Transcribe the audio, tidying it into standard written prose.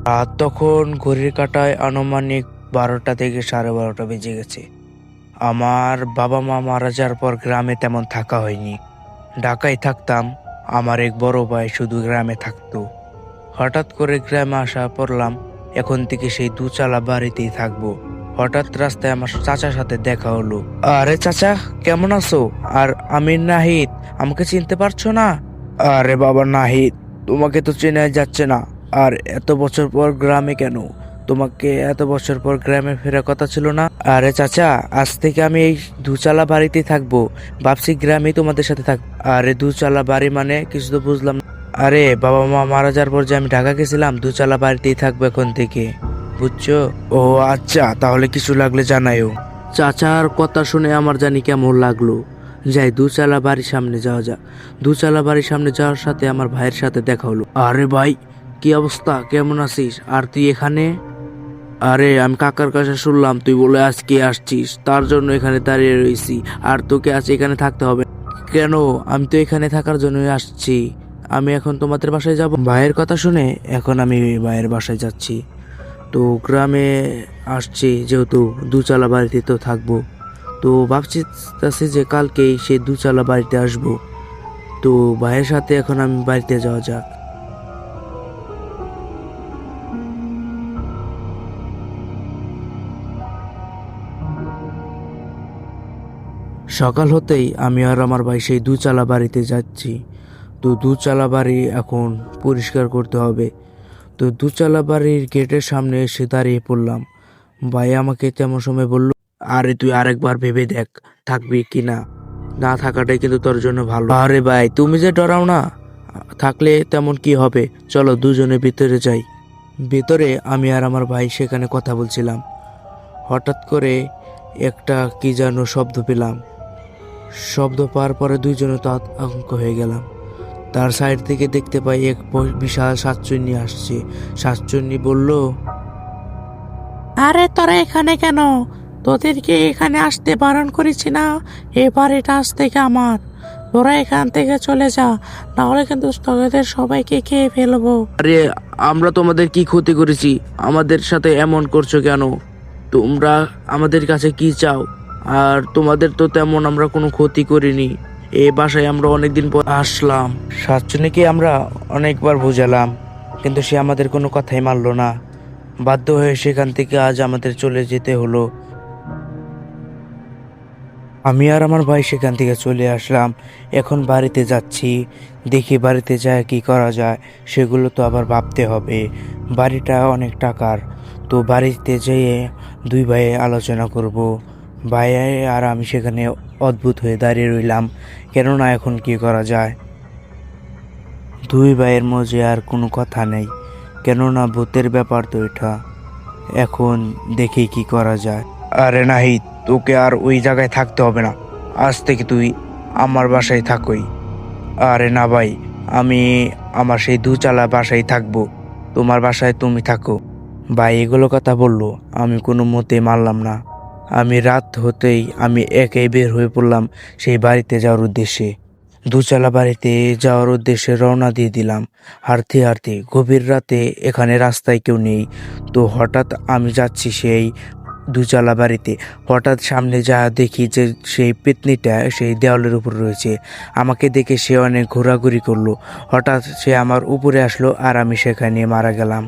রাত তখন ঘড়ির কাঁটায় আনুমানিক 12টা থেকে 12:30 বেজে গেছে। আমার বাবা মা মারা যাওয়ার পর গ্রামে তেমন থাকা হয়নি। ঢাকায় থাকতাম। আমার এক বড় ভাই শুধু গ্রামে থাকতো। হঠাৎ করে গ্রামে আসা পড়লাম। এখন থেকে সেই দুচালা বাড়িতেই থাকবো। হঠাৎ রাস্তায় আমার চাচার সাথে দেখা হলো। আরে চাচা, কেমন আছো? আর আমি নাহিদ। আমাকে চিনতে পারছো না? আরে বাবা নাহিদ, তোমাকে তো চেনা যাচ্ছে না। আর এত বছর পর গ্রামে কেন? তোমাকে এত বছর পর গ্রামে ফেরার কথা ছিল না? আরে চাচা, আজ থেকে আমি এই দুচালা বাড়িতেই থাকবো। ভাবছি গ্রামেই তোমাদের সাথে থাক। আরে দুচালা বাড়ি মানে কিছু তো বুঝলাম না। আরে বাবা মা মারা যাওয়ার পর যে আমি ঢাকা গেছিলাম, দুচালা বাড়িতেই থাকবো এখন থেকে, বুঝছো? ও আচ্ছা, তাহলে কিছু লাগলে জানাইও। চাচার কথা শুনে আমার জানি কেমন লাগলো। যাই, দুচালা বাড়ির সামনে যাওয়া যাক। দুচালা বাড়ির সামনে যাওয়ার সাথে আমার ভাইয়ের সাথে দেখা হলো। আরে ভাই, কি অবস্থা? কেমন আছিস? আর তুই এখানে? আরে আমি কাকার কাছে শুনলাম তুই বলে আজকে আসছিস, তার জন্য এখানে দাঁড়িয়ে রয়েছি। আর তোকে আজ এখানে থাকতে হবে কেন? আমি তো এখানে থাকার জন্যই আসছি। আমি এখন তোমাদের বাসায় যাব। ভাইয়ের কথা শুনে এখন আমি ভাইয়ের বাসায় যাচ্ছি। তো গ্রামে আসছি যেহেতু, দুচালা বাড়িতে তো থাকবো। তো ভাবছি যে কালকেই সেই দুচালা বাড়িতে আসবো। তো ভাইয়ের সাথে এখন আমি বাড়িতে যাওয়া যাক। সকাল হতেই আমি আর আমার ভাই সেই দুচালা বাড়িতে যাচ্ছি। তো দুচালা বাড়ি এখন পরিষ্কার করতে হবে। তো দুচালা বাড়ির গেটের সামনে এসে দাঁড়িয়ে পড়লাম। ভাই আমাকে তেমন সময় বলল, আরে তুই আরেকবার ভেবে দেখ, থাকবি কি না। না থাকাটাই কিন্তু তোর জন্য ভালো। আরে ভাই, তুমি যে ডরাও না, থাকলে তেমন কি হবে। চলো দুজনে ভিতরে যাই। ভিতরে আমি আর আমার ভাই সেখানে কথা বলছিলাম। হঠাৎ করে একটা কি যেন শব্দ পেলাম। শব্দ পাওয়ার পরে দুইজনে তো আতঙ্ক হয়ে গেলাম। তার সাইড থেকে দেখতে পাই এক বিশাল শাকচুন্নি আসছে। শাকচুন্নি বলল, আরে তোরা এখানে কেন? তোদেরকে এখানে আসতে বারণ করেছি না? এই বাড়িটা আজ থেকে আমার। তোরা এখান থেকে চলে যা, নাহলে কিন্তু তোদের সবাইকে খেয়ে ফেলবো। আরে আমরা তোমাদের কি ক্ষতি করেছি? আমাদের সাথে এমন করছো কেন? তোমরা আমাদের কাছে কি চাও? আর তোমাদের তো তেমন আমরা কোনো ক্ষতি করিনি। এই বাসায় আমরা অনেকদিন পর আসলাম। শাকচুন্নিকে আমরা অনেকবার বুঝালাম, কিন্তু সে আমাদের কোনো কথাই মানলো না। বাধ্য হয়ে সেখান থেকে আজ আমাদের চলে যেতে হলো। আমি আর আমার ভাই সেখান থেকে চলে আসলাম। এখন বাড়িতে যাচ্ছি। দেখি বাড়িতে যায় কি করা যায়। সেগুলো তো আবার ভাবতে হবে। বাড়িটা অনেক টাকার। তো বাড়িতে যেয়ে দুই ভাই আলোচনা করব। ভাই আর আমি সেখানে অদ্ভুত হয়ে দাঁড়িয়ে রইলাম, কেননা এখন কি করা যায়। দুই ভাইয়ের মধ্যে আর কোনো কথা নেই, কেননা ভূতের ব্যাপার তো এটা। এখন দেখি কি করা যায়। আরে নাহিদ, তোকে আর ওই জায়গায় থাকতে হবে না। আজ থেকে তুই আমার বাসায় থাকোই। আরে না ভাই, আমি আমার সেই দুচালা বাসায় থাকবো। তোমার বাসায় তুমি থাকো। ভাই এগুলো কথা বললো, আমি কোনো মতে মানলাম না। আমি রাত হতেই আমি একাই বের হয়ে পড়লাম সেই বাড়িতে যাওয়ার উদ্দেশ্যে। দুচালা বাড়িতে যাওয়ার উদ্দেশ্যে রওনা দিয়ে দিলাম। হাঁটতে হাঁটতে গভীর রাতে এখানে রাস্তায় কেউ নেই। তো হঠাৎ আমি যাচ্ছি সেই দুচালা বাড়িতে। হঠাৎ সামনে যা দেখি যে সেই পেতনিটা সেই দেওয়ালের উপর রয়েছে। আমাকে দেখে সে অনেক ঘোরাঘুরি করলো। হঠাৎ সে আমার উপরে আসলো আর আমি সেখানে মারা গেলাম।